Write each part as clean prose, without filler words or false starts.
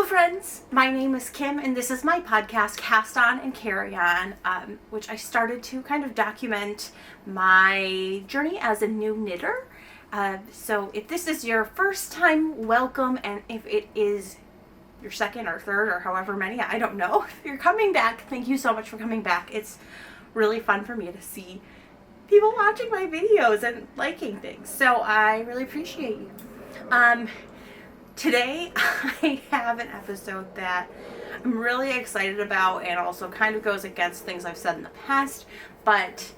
Hello friends, my name is Kim and this is my podcast Cast On and Carry On, which I started to kind of document my journey as a new knitter. So if this is your first time, welcome, and if it is your second or third or however many, I don't know, if you're coming back, thank you so much for coming back. It's really fun for me to see people watching my videos and liking things, so I really appreciate you. Today I have an episode that I'm really excited about and also kind of goes against things I've said in the past, but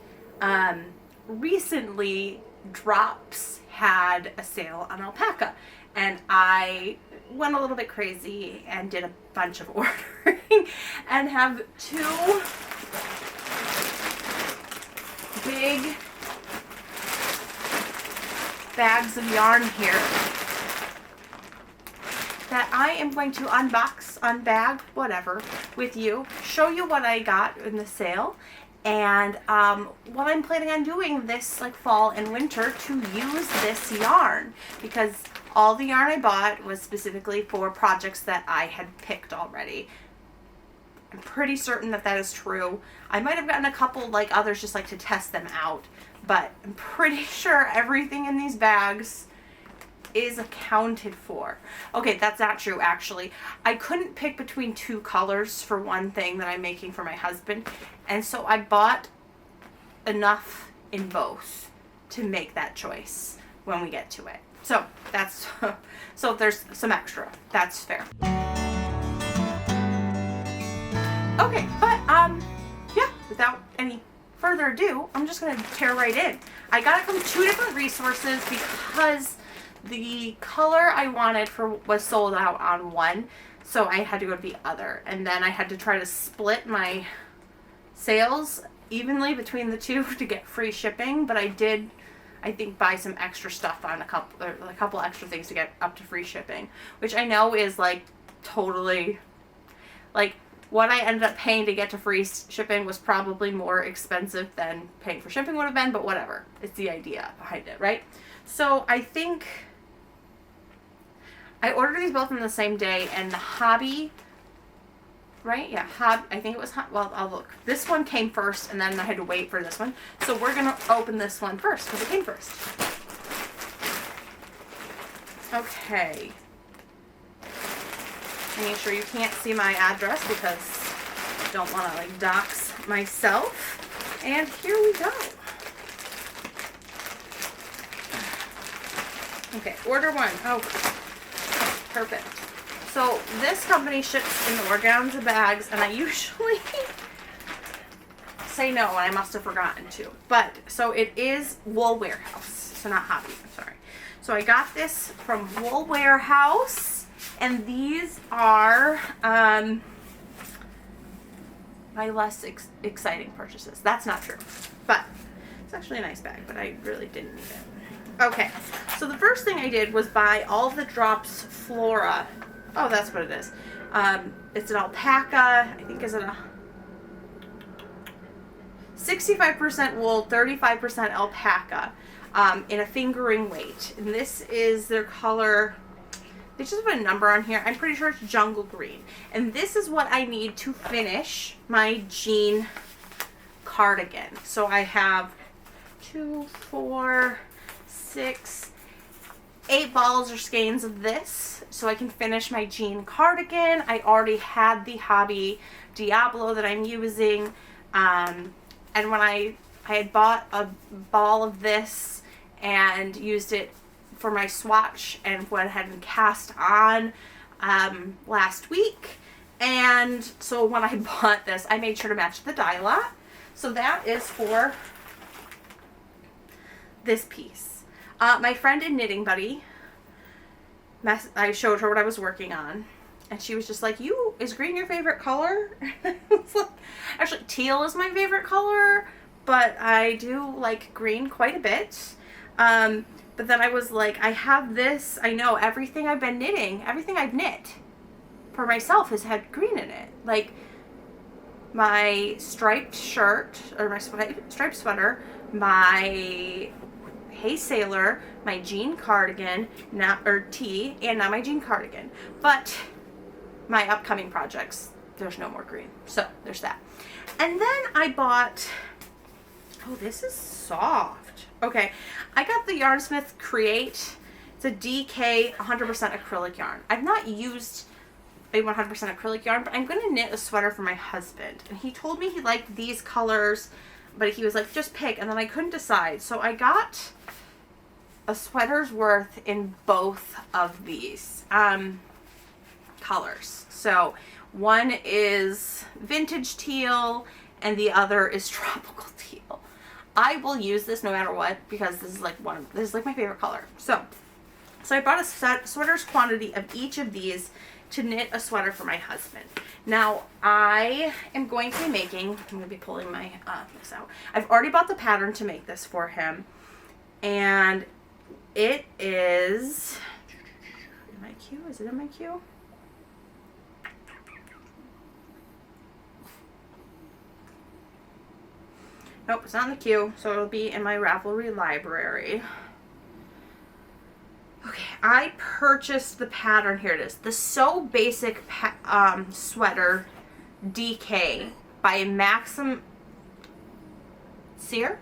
recently Drops had a sale on alpaca and I went a little bit crazy and did a bunch of ordering and have two big bags of yarn here that I am going to unbox, unbag, whatever, with you, show you what I got in the sale, and what I'm planning on doing this like fall and winter to use this yarn, because all the yarn I bought was specifically for projects that I had picked already. I'm pretty certain that that is true. I might have gotten a couple like others just like to test them out, but I'm pretty sure everything in these bags is accounted for. Okay, that's not true actually. I couldn't pick between two colors for one thing that I'm making for my husband, and so I bought enough in both to make that choice when we get to it. So that's so if there's some extra, that's fair. Okay, but yeah, without any further ado, I'm just gonna tear right in. I got it from two different resources because the color I wanted was sold out on one, so I had to go to the other, and then I had to try to split my sales evenly between the two to get free shipping. But I did, I think, buy some extra stuff on a couple extra things to get up to free shipping, which I know is like totally like what I ended up paying to get to free shipping was probably more expensive than paying for shipping would have been, but whatever. It's the idea behind it, right? So I think I ordered these both on the same day, and the hobby, right? Yeah, I think it was, well, I'll look. This one came first, and then I had to wait for this one. So we're going to open this one first, because it came first. Okay. Making sure you can't see my address, because I don't want to, like, dox myself. And here we go. Okay, order one. Oh, perfect. So this company ships in organza bags, and I usually say no, and I must have forgotten to. But, so it is Wool Warehouse, so not Hobby, I'm sorry. So I got this from Wool Warehouse, and these are my less exciting purchases. That's not true, but it's actually a nice bag, but I really didn't need it. Okay, so the first thing I did was buy all the Drops Flora. Oh, that's what it is. It's an alpaca. I think is it a 65% wool, 35% alpaca, in a fingering weight. And this is their color. They just put a number on here. I'm pretty sure it's jungle green. And this is what I need to finish my jean cardigan. So I have 2, 4, 6, 8 balls or skeins of this, so I can finish my jean cardigan. I already had the Hobby Diablo that I'm using, and when I had bought a ball of this and used it for my swatch and went ahead and cast on last week, and so when I bought this, I made sure to match the dye lot. So that is for this piece. My friend and knitting buddy, I showed her what I was working on, and she was just like, is green your favorite color? It's like, actually, teal is my favorite color, but I do like green quite a bit. But then I was like, I have this, I know everything I've been knitting, everything I've knit for myself has had green in it. Like my striped shirt, or my striped sweater, my Hey Sailor, my jean cardigan, tee, and now my jean cardigan. But my upcoming projects, there's no more green. So there's that. And then I bought, oh, this is soft. Okay, I got the Yarnsmith Create. It's a DK 100% acrylic yarn. I've not used a 100% acrylic yarn, but I'm going to knit a sweater for my husband. And he told me he liked these colors, but he was like, just pick. And then I couldn't decide. So I got a sweater's worth in both of these colors. So one is vintage teal and the other is tropical teal. I will use this no matter what, because this is like my favorite color. So I bought a sweater's quantity of each of these to knit a sweater for my husband. Now I am going to be making, I'm going to be pulling my this out. I've already bought the pattern to make this for him, and it is in my queue. Is it in my queue? Nope, it's not in the queue, so it'll be in my Ravelry library. Okay, I purchased the pattern. Here it is. The So Basic Sweater DK by Maxim. Cheer?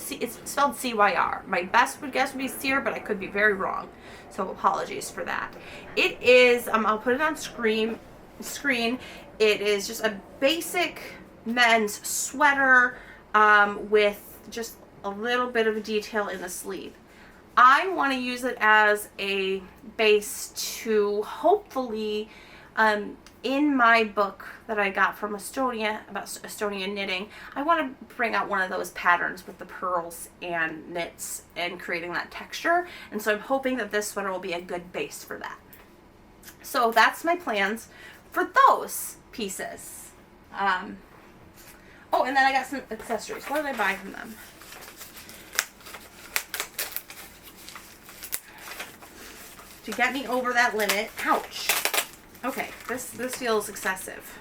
It's spelled C-Y-R. My best guess would be Sear, but I could be very wrong. So apologies for that. It is, I'll put it on screen. It is just a basic men's sweater with just a little bit of a detail in the sleeve. I want to use it as a base to hopefully, in my book that I got from Estonia about Estonian knitting, I want to bring out one of those patterns with the pearls and knits and creating that texture. And so I'm hoping that this sweater will be a good base for that. So that's my plans for those pieces. Oh, and then I got some accessories. What did I buy from them? To get me over that limit. Ouch. Okay, this feels excessive.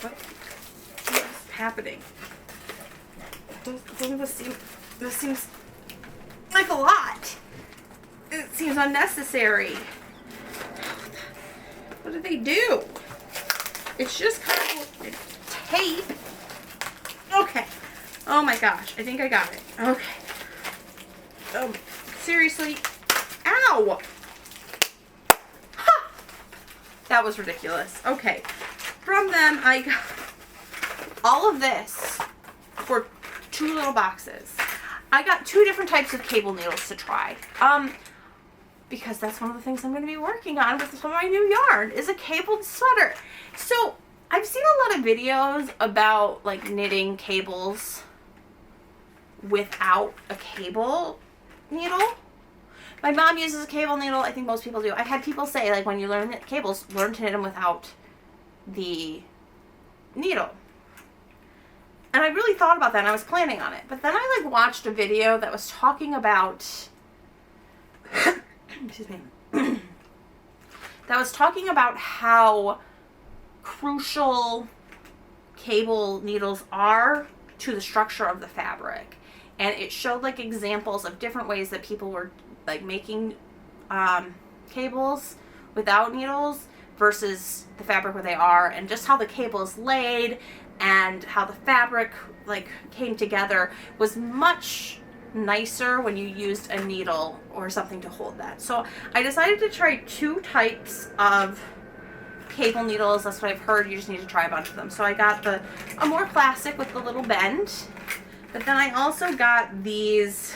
What's happening? Doesn't this seems like a lot. It seems unnecessary. What did they do? It's just kind of tape. Okay. Oh my gosh. I think I got it. Okay. Oh, seriously? Ow! Ha! That was ridiculous. Okay. From them, I got all of this for 2 little boxes. I got 2 different types of cable needles to try. Because that's one of the things I'm going to be working on with some of my new yarn is a cabled sweater. So I've seen a lot of videos about like knitting cables without a cable needle. My mom uses a cable needle. I think most people do. I've had people say like when you learn knit cables, learn to knit them without the needle. And I really thought about that and I was planning on it. But then I like watched a video that was talking about excuse me. That was talking about how crucial cable needles are to the structure of the fabric. And it showed like examples of different ways that people were like making cables without needles versus the fabric where they are, and just how the cable is laid and how the fabric like came together was much nicer when you used a needle or something to hold that. So I decided to try 2 types of cable needles. That's what I've heard. You just need to try a bunch of them. So I got a more classic with the little bend, but then I also got these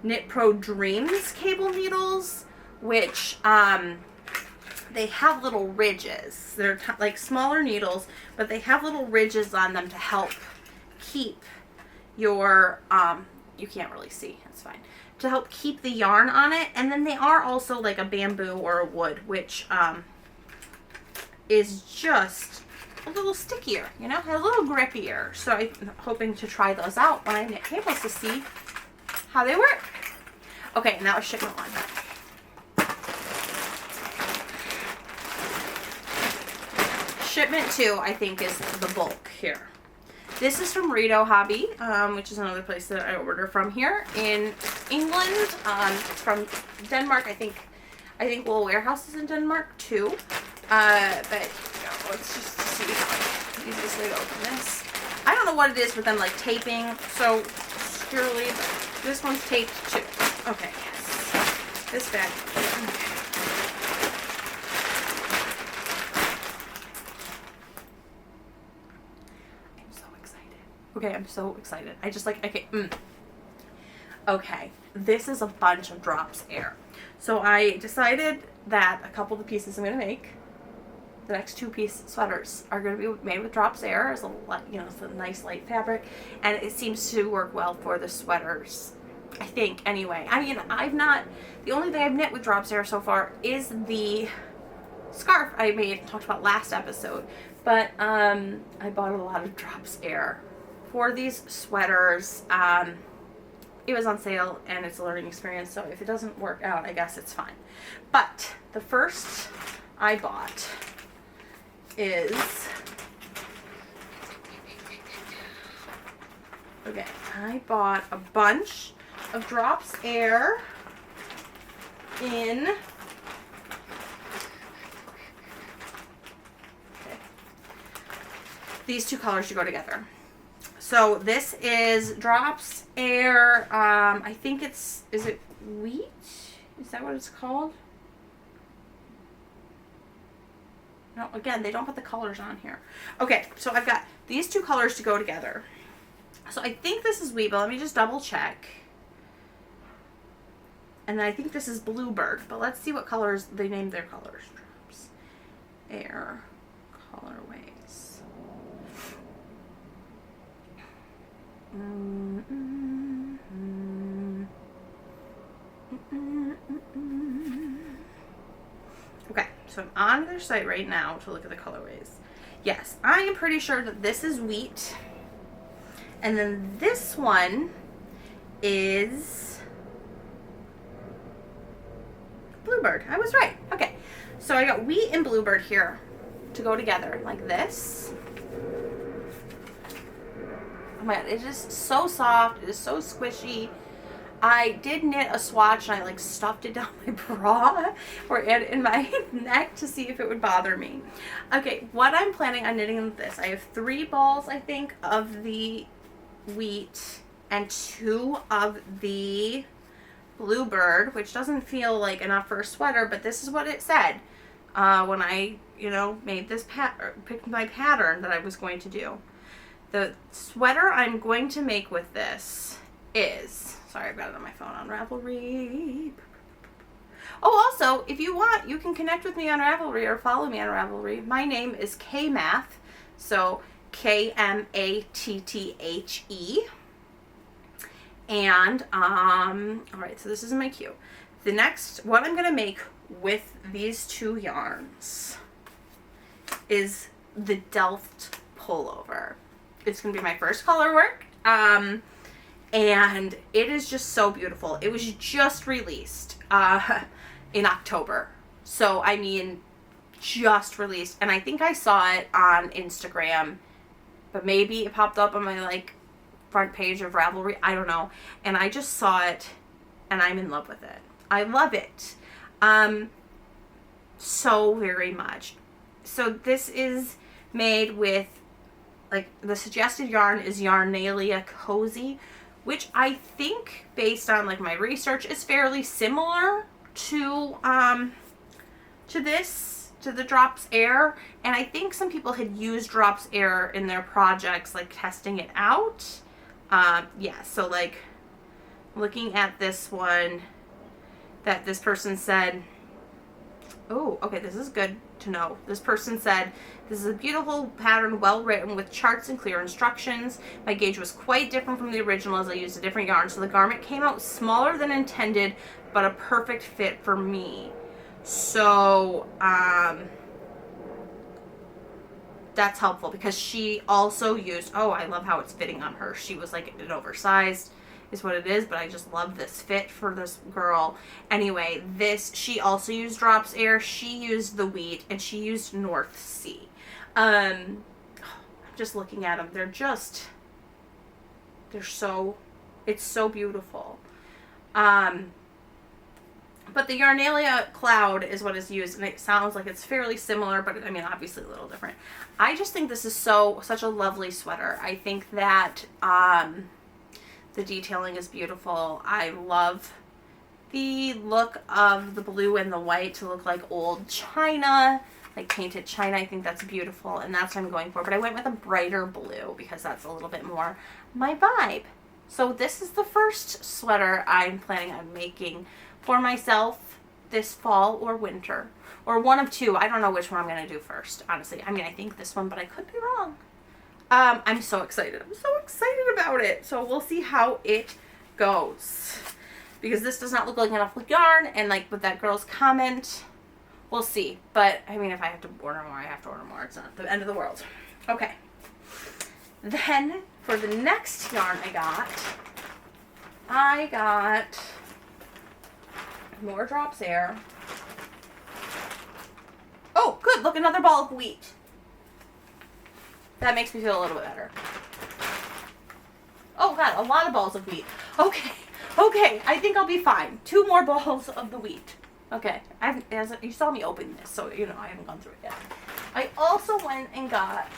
Knit Pro Dreams cable needles, which they have little ridges. They're like smaller needles, but they have little ridges on them to help keep your you can't really see, it's fine, to help keep the yarn on it. And then they are also like a bamboo or a wood, which is just a little stickier, you know, a little grippier. So I'm hoping to try those out when I knit cables to see how they work. Okay, now a shipment 1. Shipment 2, I think, is the bulk here. This is from Rito Hobby, which is another place that I order from here in England. It's from Denmark. I think Wool Warehouse is in Denmark too. But you know, let's just see how easiest way to open this. I don't know what it is with them like taping so securely, but this one's taped too. Okay, yes. This bag. Okay. Okay, I'm so excited. I just like, okay, Okay, this is a bunch of drops air. So I decided that a couple of the pieces I'm going to make, the next 2-piece sweaters, are going to be made with drops air. It's a, you know, it's a nice light fabric, and it seems to work well for the sweaters, I think, anyway. I mean, the only thing I've knit with drops air so far is the scarf I talked about last episode, but I bought a lot of drops air for these sweaters. It was on sale and it's a learning experience, so if it doesn't work out, I guess it's fine. But the first I bought is, okay, I bought a bunch of drops air in, these 2 colors to go together. So this is drops air, I think is it wheat? Is that what it's called? No, again, they don't put the colors on here. Okay, so I've got these 2 colors to go together. So I think this is wheat, but let me just double check. And then I think this is bluebird, but let's see what colors they named their colors. Drops air colorways. Okay, so I'm on their site right now to look at the colorways. Yes, I am pretty sure that this is wheat, and then this one is bluebird. I was right. Okay, so I got wheat and bluebird here to go together like this. Oh my god, it is so soft. It is so squishy. I did knit a swatch and I like stuffed it down my bra or in my neck to see if it would bother me. Okay, what I'm planning on knitting with this, I have 3 balls, I think, of the wheat and 2 of the bluebird, which doesn't feel like enough for a sweater, but this is what it said when I, you know, made this picked my pattern that I was going to do. The sweater I'm going to make with this is, sorry, I've got it on my phone, on Ravelry. Oh, also, if you want, you can connect with me on Ravelry or follow me on Ravelry. My name is KMathe, so KMATTHE. And, alright, so this is my cue. The next, what I'm going to make with these 2 yarns is the Delft Pullover. It's going to be my first color work, and it is just so beautiful. It was just released in October, so I mean, just released, and I think I saw it on Instagram, but maybe it popped up on my like front page of Ravelry, I don't know, and I just saw it, and I'm in love with it. I love it so very much. So this is made with, like, the suggested yarn is Yarnalia Cozy, which I think, based on like my research, is fairly similar to the Drops Air, and I think some people had used Drops Air in their projects, like testing it out. Yeah, so like looking at this one that this person said, oh, okay, this is good to know. This person said, this is a beautiful pattern, well written, with charts and clear instructions. My gauge was quite different from the original as I used a different yarn, so the garment came out smaller than intended, but a perfect fit for me. So, that's helpful because she also used, oh, I love how it's fitting on her. She was like an oversized is what it is, but I just love this fit for this girl. Anyway, she also used Drops Air, she used the wheat, and she used North Sea. I'm just looking at them. It's so beautiful. But the Yarnalia Cloud is what is used, and it sounds like it's fairly similar, but I mean, obviously a little different. I just think this is such a lovely sweater. I think that the detailing is beautiful. I love the look of the blue and the white to look like old china, like painted china. I think that's beautiful, and that's what I'm going for. But I went with a brighter blue because that's a little bit more my vibe. So this is the first sweater I'm planning on making for myself this fall or winter, or one of two. I don't know which one I'm going to do first, honestly. I mean, I think this one, but I could be wrong. I'm so excited. I'm so excited about it. So we'll see how it goes, because this does not look like enough yarn, and like with that girl's comment, we'll see. But I mean, if I have to order more, I have to order more. It's not the end of the world. Okay. Then for the next yarn I got more drops air. Oh, good. Look, another ball of wheat. That makes me feel a little bit better. Oh, God, a lot of balls of wheat. Okay. Okay, I think I'll be fine. 2 more balls of the wheat. Okay. You saw me open this, so, you know, I haven't gone through it yet. I also went and got...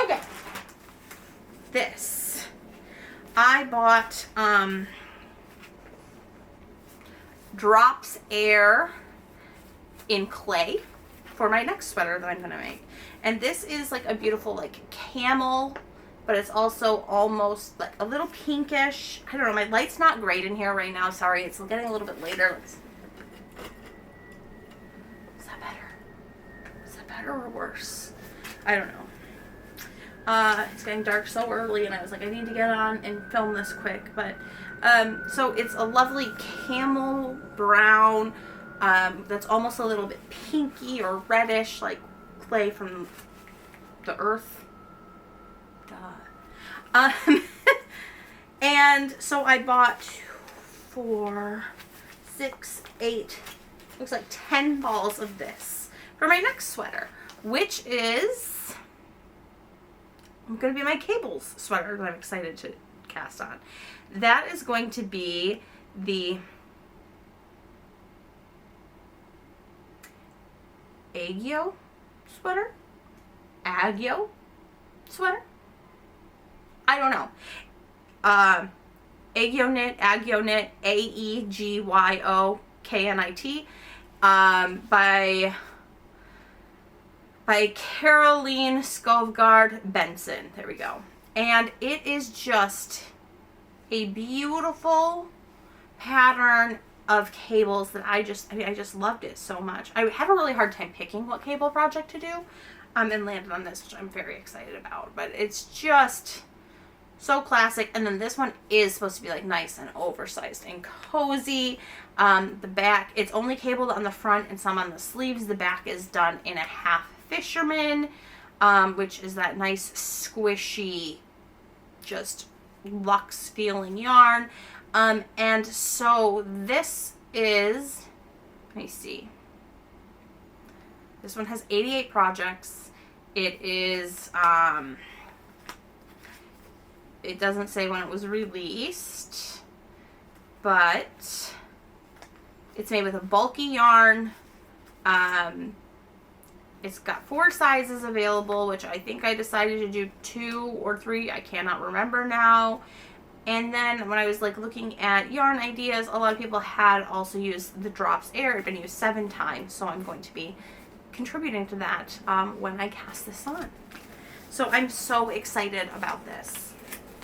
Okay. This. I bought drops air in clay for my next sweater that I'm gonna make. And this is like a beautiful like camel, but it's also almost like a little pinkish. I don't know, my light's not great in here right now. Sorry, it's getting a little bit later. Is that better? Is that better or worse? I don't know. It's getting dark so early, and I was like, I need to get on and film this quick. But so it's a lovely camel brown that's almost a little bit pinky or reddish, like clay from the earth. Duh. And so I bought 4, 6, 8, looks like 10 balls of this for my next sweater, which is going to be my cables sweater that I'm excited to cast on. That is going to be the aegyo sweater? Aegyo sweater? I don't know. Aegyoknit, aegyoknit, by Karoline Skovgaard Bentsen. There we go. And it is just a beautiful pattern of cables that I just loved it so much. I have a really hard time picking what cable project to do, and landed on this, which I'm very excited about. But it's just so classic. And then this one is supposed to be like nice and oversized and cozy. The back, it's only cabled on the front and some on the sleeves. The back is done in a half fisherman, which is that nice squishy, just luxe feeling yarn. And so this is, let me see, this one has 88 projects. It is it doesn't say when it was released, but it's made with a bulky yarn. It's got 4 sizes available, which I think I decided to do 2 or 3. I cannot remember now. And then when I was like looking at yarn ideas, a lot of people had also used the drops air. It had been used 7 times, so I'm going to be contributing to that when I cast this on. So I'm so excited about this.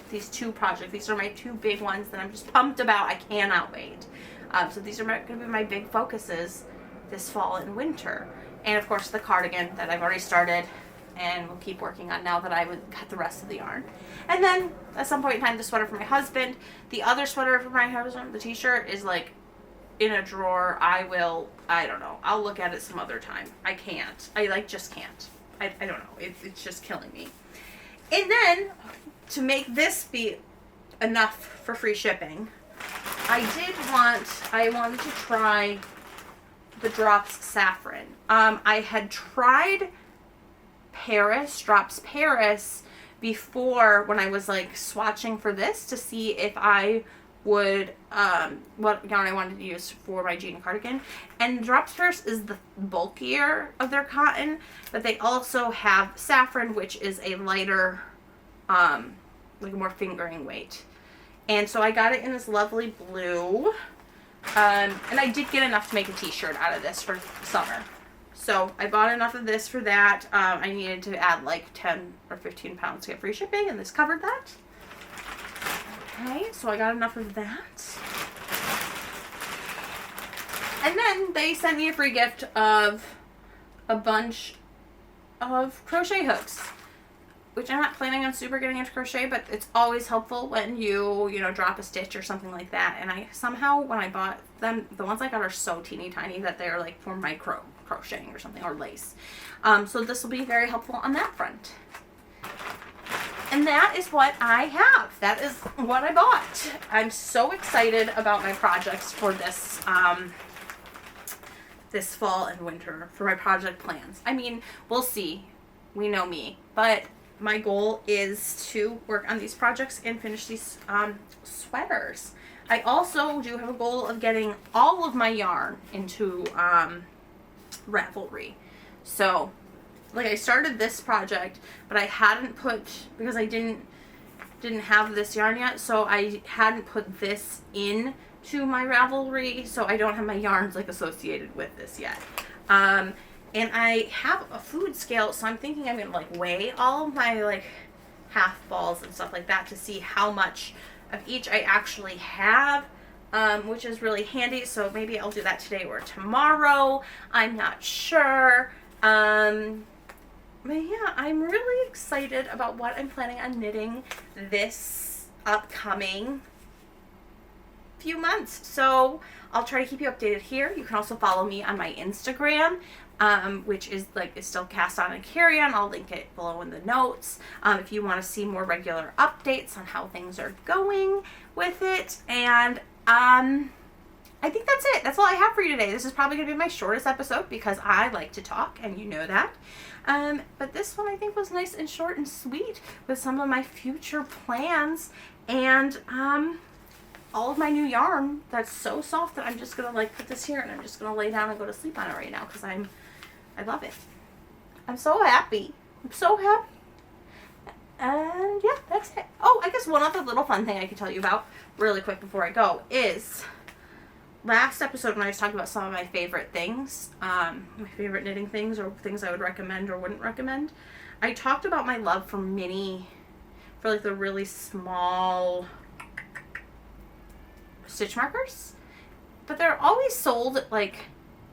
These 2 projects. These are my 2 big ones that I'm just pumped about. I cannot wait. So these are going to be my big focuses this fall and winter. And of course the cardigan that I've already started and will keep working on now that I would cut the rest of the yarn. And then at some point in time, the sweater for my husband. The other sweater for my husband, the t-shirt, is like in a drawer. I don't know. I'll look at it some other time. I can't. I just can't. I don't know. It's just killing me. And then to make this be enough for free shipping, I wanted to try the Drops Saffron. I had tried Drops Paris before when I was like swatching for this to see if I would what yarn I wanted to use for my jean cardigan. And Drops Paris is the bulkier of their cotton, but they also have Saffron, which is a lighter, like more fingering weight. And so I got it in this lovely blue, and I did get enough to make a t-shirt out of this for summer. So I bought enough of this for that. I needed to add like 10 or 15 pounds to get free shipping, and this covered that. Okay, so I got enough of that. And then they sent me a free gift of a bunch of crochet hooks, which I'm not planning on super getting into crochet, but it's always helpful when you know, drop a stitch or something like that. And I somehow, when I bought them, the ones I got are so teeny tiny that they're like for micro crocheting or something, or lace. So this will be very helpful on that front. And that is what I have. That is what I bought. I'm so excited about my projects for this this fall and winter, for my project plans. I mean, we'll see. We know me. But my goal is to work on these projects and finish these sweaters. I also do have a goal of getting all of my yarn into Ravelry. So, like, I started this project, but I hadn't put, because I didn't have this yarn yet, so I hadn't put this in to my Ravelry, so I don't have my yarns like associated with this yet. And I have a food scale, so I'm thinking I'm gonna like weigh all of my like half balls and stuff like that to see how much of each I actually have, which is really handy. So maybe I'll do that today or tomorrow. I'm not sure. But yeah, I'm really excited about what I'm planning on knitting this upcoming few months. So I'll try to keep you updated here. You can also follow me on my Instagram, which is still Cast On and Carry On. I'll link it below in the notes if you want to see more regular updates on how things are going with it. And I think that's it. That's all I have for you today. This is probably going to be my shortest episode because I like to talk, and you know that. But this one I think was nice and short and sweet with some of my future plans and all of my new yarn that's so soft that I'm just going to like put this here and I'm just going to lay down and go to sleep on it right now because I love it. I'm so happy. I'm so happy. And yeah, that's it. Oh, I guess one other little fun thing I could tell you about really quick before I go is last episode when I was talking about some of my favorite things, my favorite knitting things or things I would recommend or wouldn't recommend, I talked about my love for like the really small stitch markers, but they're always sold at like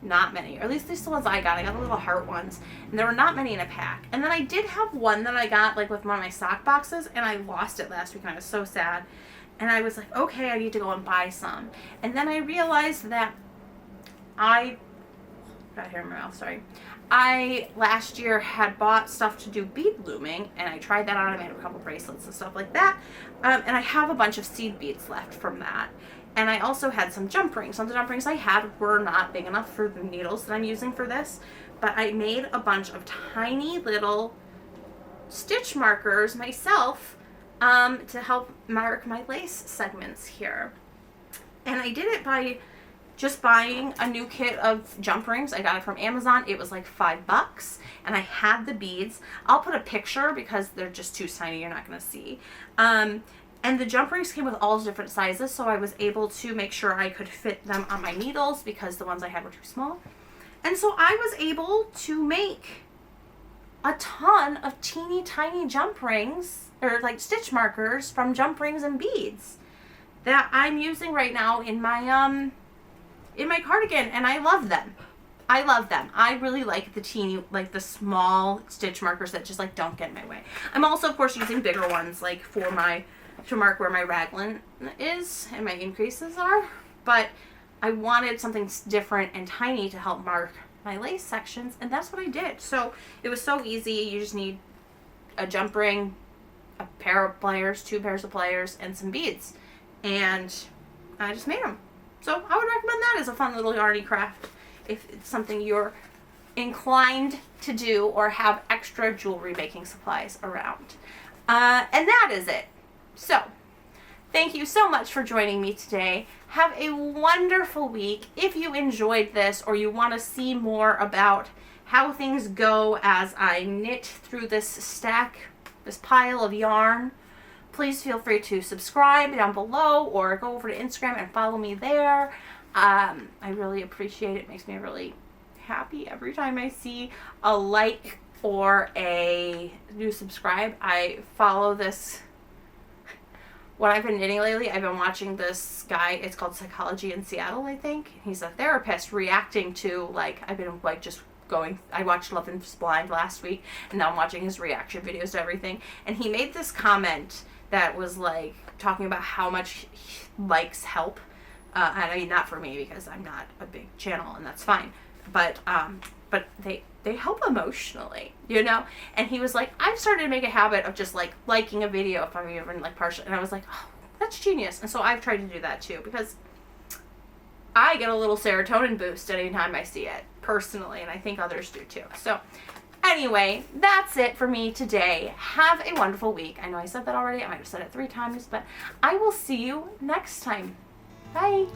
not many, or at least these the ones I got the little heart ones, and there were not many in a pack. And then I did have one that I got like with one of my sock boxes, and I lost it last week and I was so sad. And I was like, okay, I need to go and buy some. And then I realized that I last year had bought stuff to do bead looming, and I tried that out. I made a couple bracelets and stuff like that. And I have a bunch of seed beads left from that. And I also had some jump rings. Some of the jump rings I had were not big enough for the needles that I'm using for this. But I made a bunch of tiny little stitch markers myself to help mark my lace segments here. And I did it by just buying a new kit of jump rings. I got it from Amazon. It was like $5, and I had the beads. I'll put a picture because they're just too tiny, you're not going to see. And the jump rings came with all different sizes, so I was able to make sure I could fit them on my needles because the ones I had were too small. And so I was able to make a ton of teeny tiny jump rings, or like stitch markers from jump rings and beads that I'm using right now in my cardigan, and I love them. I love them. I really like the teeny, like the small stitch markers that just like don't get in my way. I'm also of course using bigger ones like to mark where my raglan is and my increases are, but I wanted something different and tiny to help mark my lace sections, and that's what I did. So it was so easy. You just need a jump ring, a pair of pliers, 2 pairs of pliers, and some beads, and I just made them. So I would recommend that as a fun little yarny craft if it's something you're inclined to do or have extra jewelry making supplies around. And that is it. So, thank you so much for joining me today. Have a wonderful week. If you enjoyed this or you want to see more about how things go as I knit through this pile of yarn, please feel free to subscribe down below or go over to Instagram and follow me there. I really appreciate it. It makes me really happy every time I see a like or a new subscribe. I follow this. What I've been knitting lately, I've been watching this guy, it's called Psychology in Seattle, I think. He's a therapist reacting to, like, I've been, like, just going, I watched Love is Blind last week, and now I'm watching his reaction videos to everything. And he made this comment that was, like, talking about how much likes help. And I mean, not for me, because I'm not a big channel, and that's fine. But they help emotionally, you know? And he was like, I've started to make a habit of just, like, liking a video if I'm even, like, partial. And I was like, oh, that's genius. And so I've tried to do that, too, because I get a little serotonin boost anytime I see it, personally, and I think others do, too. So, anyway, that's it for me today. Have a wonderful week. I know I said that already. I might have said it 3 times, but I will see you next time. Bye.